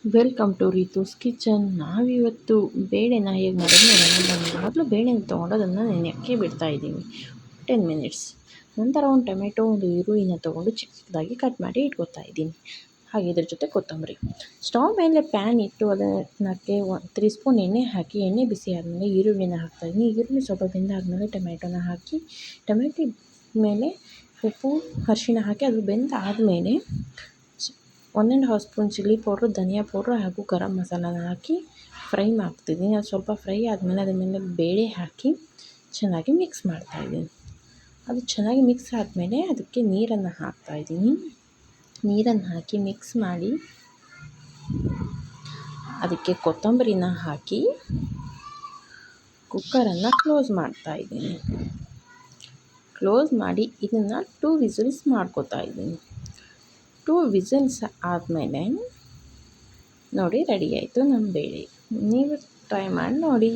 Welcome to ರೀತೂಸ್ kitchen. ನಾವಿವತ್ತು ಬೇಳೆನ ಹೇಗೆ ಮಾಡೋದು ನೋಡೋಣ. ಮೊದಲು ಬೇಳೆನ ತೊಗೊಂಡು ಅದನ್ನು ನೆನೆಯೋಕ್ಕೆ ಬಿಡ್ತಾಯಿದ್ದೀವಿ 10 ಮಿನಿಟ್ಸ್. ನಂತರ ಒಂದು ಟೊಮೆಟೊ, ಒಂದು ಈರುಳ್ಳಿನ ತೊಗೊಂಡು ಚಿಕ್ಕದಾಗಿ ಕಟ್ ಮಾಡಿ ಇಟ್ಕೊತಾ ಇದ್ದೀನಿ. ಹಾಗೆ ಇದ್ರ ಜೊತೆ ಕೊತ್ತಂಬರಿ. ಸ್ಟವ್ ಮೇಲೆ ಪ್ಯಾನ್ ಇಟ್ಟು ಅದಕ್ಕೆ 3 ಸ್ಪೂನ್ ಎಣ್ಣೆ ಹಾಕಿ, ಎಣ್ಣೆ ಬಿಸಿ ಆದಮೇಲೆ ಈರುಳ್ಳಿನ ಹಾಕ್ತಾಯಿದ್ದೀನಿ. ಈರುಳ್ಳಿ ಸ್ವಲ್ಪ ಬೆಂದಾದಮೇಲೆ ಟೊಮೆಟೊನ ಹಾಕಿ, ಟೊಮೆಟೊ ಮೇಲೆ ಉಪ್ಪು ಅರಿಶಿಣ ಹಾಕಿ ಅದು ಬೆಂದಾದಮೇಲೆ 1.5 ಸ್ಪೂನ್ ಚಿಲ್ಲಿ ಪೌಡ್ರು, ಧನಿಯಾ ಪೌಡ್ರು ಹಾಗೂ ಗರಂ ಮಸಾಲಾನ ಹಾಕಿ ಫ್ರೈ ಮಾಡ್ತಿದ್ದೀನಿ. ಅದು ಸ್ವಲ್ಪ ಫ್ರೈ ಆದಮೇಲೆ ಅದ್ರ ಮೇಲೆ ಬೇಳೆ ಹಾಕಿ ಚೆನ್ನಾಗಿ ಮಿಕ್ಸ್ ಮಾಡ್ತಾಯಿದ್ದೀನಿ. ಅದು ಚೆನ್ನಾಗಿ ಮಿಕ್ಸ್ ಆದಮೇಲೆ ಅದಕ್ಕೆ ನೀರನ್ನು ಹಾಕ್ತಾಯಿದ್ದೀನಿ. ನೀರನ್ನು ಹಾಕಿ ಮಿಕ್ಸ್ ಮಾಡಿ ಅದಕ್ಕೆ ಕೊತ್ತಂಬರಿನ ಹಾಕಿ ಕುಕ್ಕರನ್ನು ಕ್ಲೋಸ್ ಮಾಡ್ತಾಯಿದ್ದೀನಿ. ಕ್ಲೋಸ್ ಮಾಡಿ ಇದನ್ನು 2 ವಿಸಿಲ್ಸ್ ಮಾಡ್ಕೊತಾ ಇದ್ದೀನಿ. 2 ವಿಸಿಲ್ಸ್ ಆದಮೇಲೆ ನೋಡಿ ರೆಡಿ ಆಯಿತು ನಮ್ಮ ಬೇಳೆ. ನೀವು ಟ್ರೈ ಮಾಡಿ ನೋಡಿ.